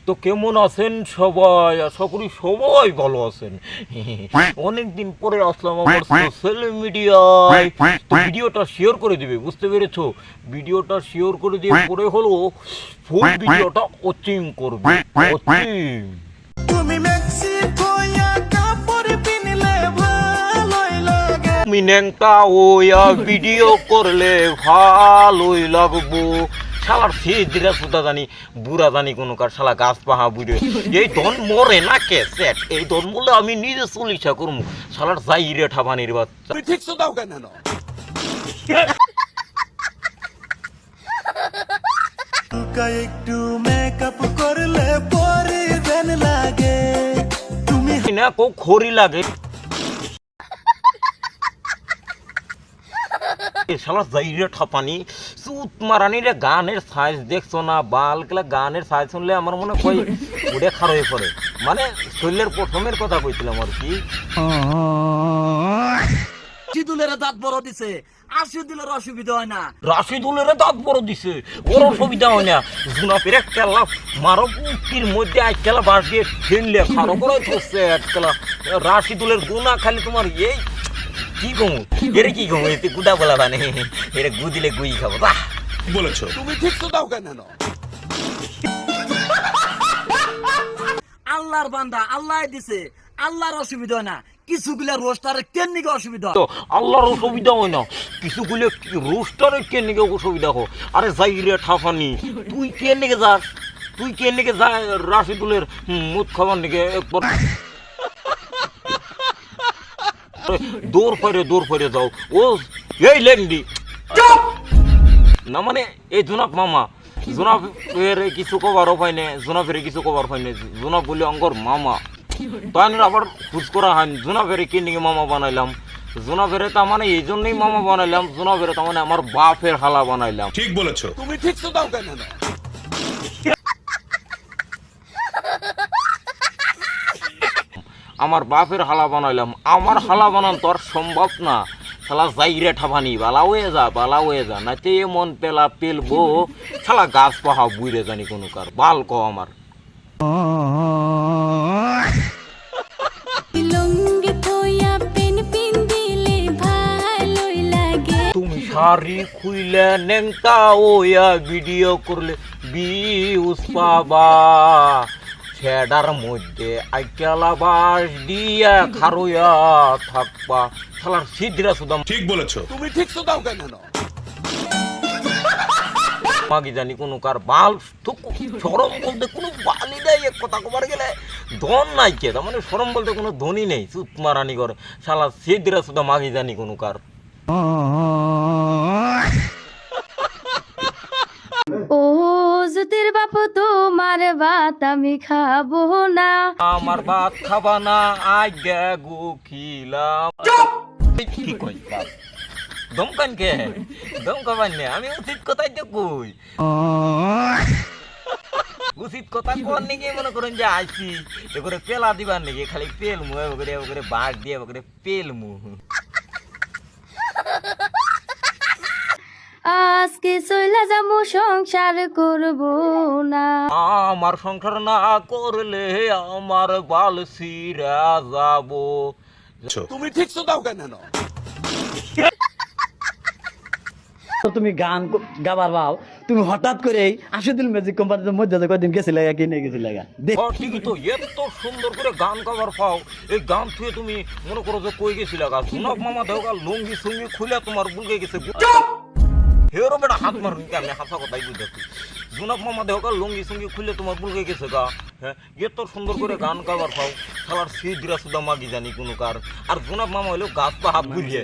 তো কেমন আছেন সবাই? আশা করি সবাই ভালো আছেন। অনেকদিন পরে আসলাম আমার সোশ্যাল মিডিয়ায়। তো ভিডিওটা শেয়ার করে দিবে, বুঝতে পেরেছো? ভিডিওটা শেয়ার করে দিয়ে পরে হলো ফুল ভিডিওটা ওয়াচিং করবে। ওয়াচিং তুমি মেক্সিকো কাপড় পিনলে ভালোই লাগে। তুমি ন্যাংটা ওয়া ভিডিও করলে ভালোই লাগবো। শালার ফেজরা সুদা জানি বুড়া জানি কোনো কার শালা গাছ পাহা বুড়ে এই ধন মরে না কে সেট এই ধন বলে আমি নিজে চলিসা করবো শালার যাই রে ঠাবানির বাচ্চা। তুমি ঠিক দাও কেন একটু মেকআপ করলে পরে দেন লাগে। তুমি না কো খড়ি লাগে শালা যাইরে ঠাপানি সুত মারানি রে। গানের সাইজ দেখছো না? বালগুলা গানের সাইজ শুনলে আমার মনে হয় উড়ে খার হয়ে পড়ে। মানে শরীরের প্রথমের কথা কইছিলাম আর কি। রাশিদুলের দাঁত বড় দিছে, আশিদুলের অসুবিধা হয় না। রাশিদুলের দাঁত বড় দিছে, ওর অসুবিধা হয় না। জুনাপের একলা মারো কুটির মধ্যে একলা বাস দিয়ে ঠেললে খারো করে ধরছে একলা। রাশিদুলের গুণা খালি তোমার এই কি গো এরে কি গো এতে গুদা বলা বানে এরে গু দিলে গুই খাবো বাহ বলেছো। তুমি ঠিক দাও কেন আল্লাহর বান্দা আল্লাহ দিছে, আল্লাহর অসুবিধা হয় না। কিছুগুলা রোস্টারের কেন নিকে অসুবিধা তো আল্লাহর অসুবিধা হয় না, কিছু গুলো রোস্টারের কে নিকে অসুবিধা হো। আরে যাই রে ঠাফানি তুই কে নিকে যাস? তুই কে নিকে যা রাশিদুলের মুখ খাবার নিকে দৌড় ফেরে যাও। ও এই লেন্ডি না মানে এই জোনাব মামা জোনাবের কিছু কভারও পাইনে, জোনাবের কিছু কভার পাইনে। জোনাব বলে অঙ্গর মামা তাই আবার খুঁজ করা হয়। জোনাবের কে নিয়ে মামা বানাইলাম? জোনাবের তার মানে এই জন্যই মামা বানাইলাম, জোনাবের তার মানে আমার বাপের হালা বানাইলাম। ঠিক বলেছো। তুমি ঠিক দাও কেন আমার বাপের হালা বানাইলাম, আমার হালা বানান তো আর সম্ভব না। শালা যাইরে ঠাবানি বালা হয়ে যা নাতে মন পেলা পেলবো শালা গাছ পাহা বুইরে জানি কোনো কার বাল ক আমার। তুমি শাড়ি খুইলে নেংটা ওয়া ভিডিও করলে ভিউজ পাবা। ছেডার মধ্যে আইকেলা বাস দিয়া খারুয়া থাকবা শালার সিদ্ধিরা সুদা। ঠিক বলেছো। তুমি ঠিক দাও কেন মাগি জানি কোনো কার বাল সরম বলতে কোনো বালই নেই। এক কথা কবার গেলে ধন নাই কে, তার মানে সরম বলতে কোনো ধনী নেই। সুত মারানি করে শালা সিদ্ধিরা সুদা মাগি জানি কোনো কার। ও জুতির বাপু তোমার ভাত আমি খাবো না। আমার ভাত খাবা না আজ্ঞা গো খিলাম। কি কই বাপ দমকান কে দমকাবান নে আমি উচিত কথাই তো কই। উচিত কথা কোন নাকি মনে করেন যে আইসি এবারে পেলা দিবার নাকি খালি পেল মু ওগরে বাঘ দিয়ে ওগরে পেল মু। আজকে চইলা যাবো সংসার করব না। আমার সংসার না করলে আমার বাল সিরা যাবো। তুমি ঠিক দাও কেন তুমি গান গাবার পাও, তুমি হঠাৎ করে আশিদুল ম্যাজিক কোম্পানির মধ্যে কয়েকদিন গেছিলে কিনে গেছিলে ঠিকই তো এত সুন্দর করে গান গাবার পাও। এই গান থুয়ে তুমি মনে করো যে কই গেছিলে গা জুনাব মামা দেওয়া লুঙ্গি সুঙ্গি খুলে তোমার বুলকে গেছে। হেরো বেটা হাত মারুন কে আমি হাসা কথাই বুঝতেছি। জুনাব মামা দেওয়া লুঙ্গি সুঙ্গি খুলে তোমার বুলকে গেছে গা। হ্যাঁ এত সুন্দর করে গান গাবার পাও সবার সিদ্ধিরা সুদা মাগি জানি কোনো কার। আর জুনাব মামা হইলেও গাছ পা হাত বুঝিয়ে